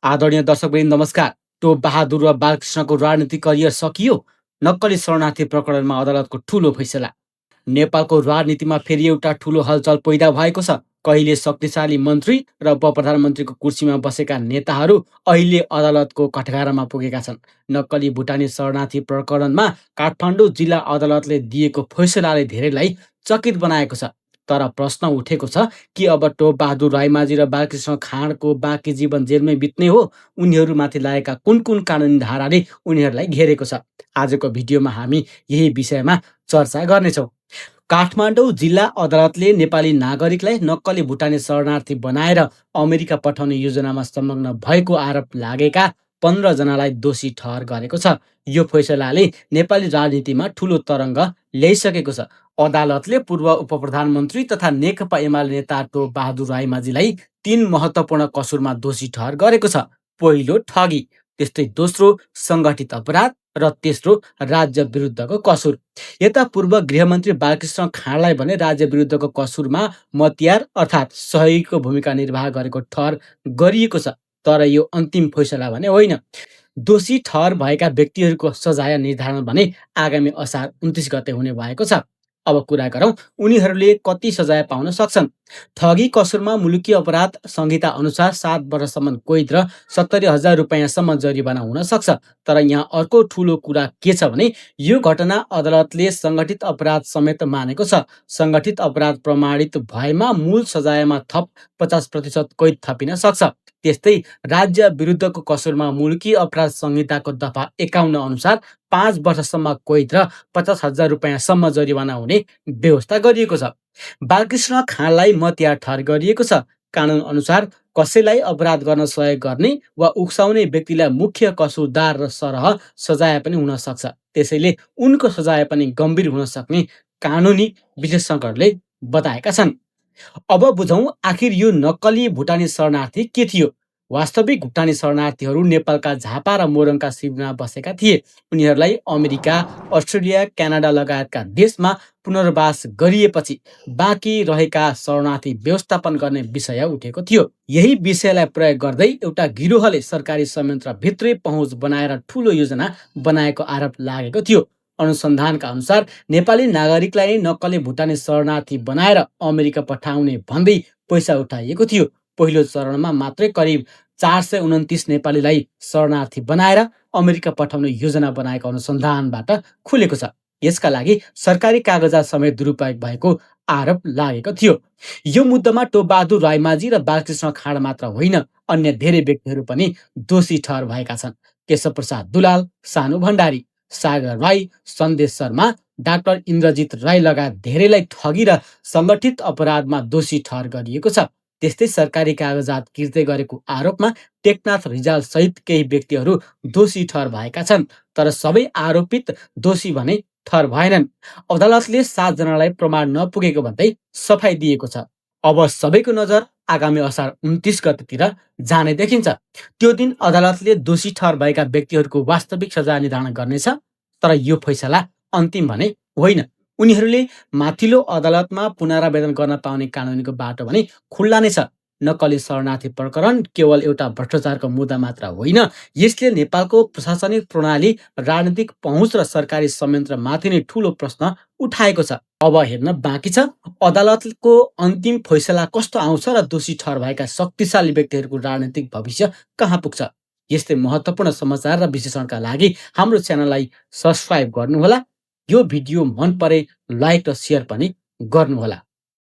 आदरणीय दर्शकवृन्द नमस्कार। टोप बहादुर र बालकृष्णको राजनीतिक करियर सकियो। नक्कली शरणार्थी प्रकरणमा अदालतको ठूलो फैसला। नेपालको राजनीतिमा फेरि एउटा ठूलो हलचल पैदा भएको छ। कहिले शक्तिशाली मन्त्री र उपप्रधानमन्त्रीको कुर्सीमा बसेका नेताहरू अहिले अदालतको कठघरामा पुगेका छन्। नक्कली भुटानी शरणार्थी प्रकरणमा काठमाडौँ जिल्ला अदालतले दिएको फैसलाले धेरैलाई चकित बनाएको छ। तर प्रश्न उठेको छ कि अब टोप बहादुर रायमाझी र बालकृष्ण खाँडको बाँकी जीवन जेलमै बित्ने हो? उनीहरूमाथि लागेका कुन कुन कानुनी धाराले उनीहरूलाई घेरेको छ? आजको भिडियोमा हामी यही विषयमा चर्चा गर्नेछौँ। काठमाडौँ जिल्ला अदालतले नेपाली नागरिकलाई नक्कली भुटानी शरणार्थी बनाएर अमेरिका पठाउने योजनामा संलग्न भएको आरोप लागेका 15 जनालाई दोषी ठहर गरेको छ। यो फैसलाले नेपाली राजनीतिमा ठूलो तरङ्ग ल्याइसकेको छ। अदालतले पूर्व उपप्रधानमन्त्री तथा नेकपा एमाले नेता टोप बहादुर रायमाझीलाई 3 महत्त्वपूर्ण कसुरमा दोषी ठहर गरेको छ। पहिलो ठगी, त्यस्तै दोस्रो सङ्गठित अपराध र तेस्रो राज्य विरुद्धको कसुर। यता पूर्व गृहमन्त्री बालकृष्ण खाँडलाई भने राज्य विरुद्धको कसुरमा मतियार अर्थात् सहयोगीको भूमिका निर्वाह गरेको ठहर गरिएको छ। तर यो अन्तिम फैसला भने होइन। दोषी ठहर भएका व्यक्तिहरूको सजाय निर्धारण भने आगामी असार 29 गते हुने भएको छ। अब कुरा गरौँ उनीहरूले कति सजाय पाउन सक्छन्। ठगी कसुरमा मुलुकी अपराध संहिता अनुसार 7 वर्षसम्म कैद र 70,000 रुपियाँसम्म जरिवाना हुन सक्छ। तर यहाँ अर्को ठूलो कुरा के छ भने यो घटना अदालतले सङ्गठित अपराध समेत मानेको छ। सङ्गठित अपराध प्रमाणित भएमा मूल सजायमा थप 50% कैद थपिन सक्छ। त्यस्तै राज्य विरुद्धको कसुरमा मुलुकी अपराध संहिताको दफा 51 अनुसार 5 वर्षसम्म कैद र 50,000 रुपियाँसम्म जरिवाना हुने व्यवस्था गरिएको छ। बालकृष्ण खाँडलाई मतियार ठहर गरिएको छ। कानुन अनुसार कसैलाई अपराध गर्न सहयोग गर्ने वा उक्साउने व्यक्तिलाई मुख्य कसुरदार र सरह सजाय पनि हुन सक्छ। त्यसैले उनको सजाय पनि गम्भीर हुन सक्ने कानुनी विशेषज्ञहरूले बताएका छन्। अब बुझौँ आखिर यो नक्कली भुटानी शरणार्थी के थियो। वास्तविक भुटानी शरणार्थीहरू नेपालका झापा र मोरङका शिविरमा बसेका थिए। उनीहरूलाई अमेरिका, अस्ट्रेलिया, क्यानाडा लगायतका देशमा पुनर्वास गरिएपछि बाँकी रहेका शरणार्थी व्यवस्थापन गर्ने विषय उठेको थियो। यही विषयलाई प्रयोग गर्दै एउटा गिरोहले सरकारी संयन्त्रभित्रै पहुँच बनाएर ठूलो योजना बनाएको आरोप लागेको थियो। अनुसन्धानका अनुसार नेपाली नागरिकलाई नै नक्कली भुटानी शरणार्थी बनाएर अमेरिका पठाउने भन्दै पैसा उठाइएको थियो। पहिलो चरणमा मात्रै करिब 429 नेपालीलाई शरणार्थी बनाएर अमेरिका पठाउने योजना बनाएको अनुसन्धानबाट खुलेको छ। यसका लागि सरकारी कागजात समेत दुरुपयोग भएको आरोप लागेको थियो। यो मुद्दामा टोप बहादुर रायमाझी र बालकृष्ण खाँड मात्र होइन, अन्य धेरै व्यक्तिहरू पनि दोषी ठहर भएका छन्। केशव प्रसाद दुलाल, सानु भण्डारी, सागर राई, सन्देश शर्मा, डाक्टर इन्द्रजित राई लगायत धेरैलाई ठगी र सङ्गठित अपराधमा दोषी ठहर गरिएको छ। त्यस्तै सरकारी कागजात किर्दै गरेको आरोपमा टेकनाथ रिजाल सहित केही व्यक्तिहरू दोषी ठहर भएका छन्। तर सबै आरोपित दोषी भने ठहर भएनन्। अदालतले 7 जनालाई प्रमाण नपुगेको भन्दै सफाई दिएको छ। अब सबैको नजर आगामी असार 29 गतेतिर जाने देखिन्छ। त्यो दिन अदालतले दोषी ठहर भएका व्यक्तिहरूको वास्तविक सजाय निर्धारण गर्नेछ। तर यो फैसला अन्तिम भने होइन। उनीहरूले माथिल्लो अदालतमा पुनरावेदन गर्न पाउने कानुनीको बाटो भने खुल्ला नै छ। नक्कली शरणार्थी प्रकरण केवल एउटा भ्रष्टाचारको मुद्दा मात्र होइन, यसले नेपालको प्रशासनिक प्रणाली, राजनीतिक पहुँच र सरकारी संयन्त्रमाथि नै ठूलो प्रश्न उठाएको छ। अब हेर्न बाँकी छ अदालतको अन्तिम फैसला कस्तो आउँछ र दोषी ठहर भएका शक्तिशाली व्यक्तिहरूको राजनीतिक भविष्य कहाँ पुग्छ। यस्तै महत्त्वपूर्ण समाचार र विश्लेषणका लागि हाम्रो च्यानललाई सब्स्क्राइब गर्नुहोला। यो भिडियो मन परे लाइक र सेयर पनि गर्नुहोला।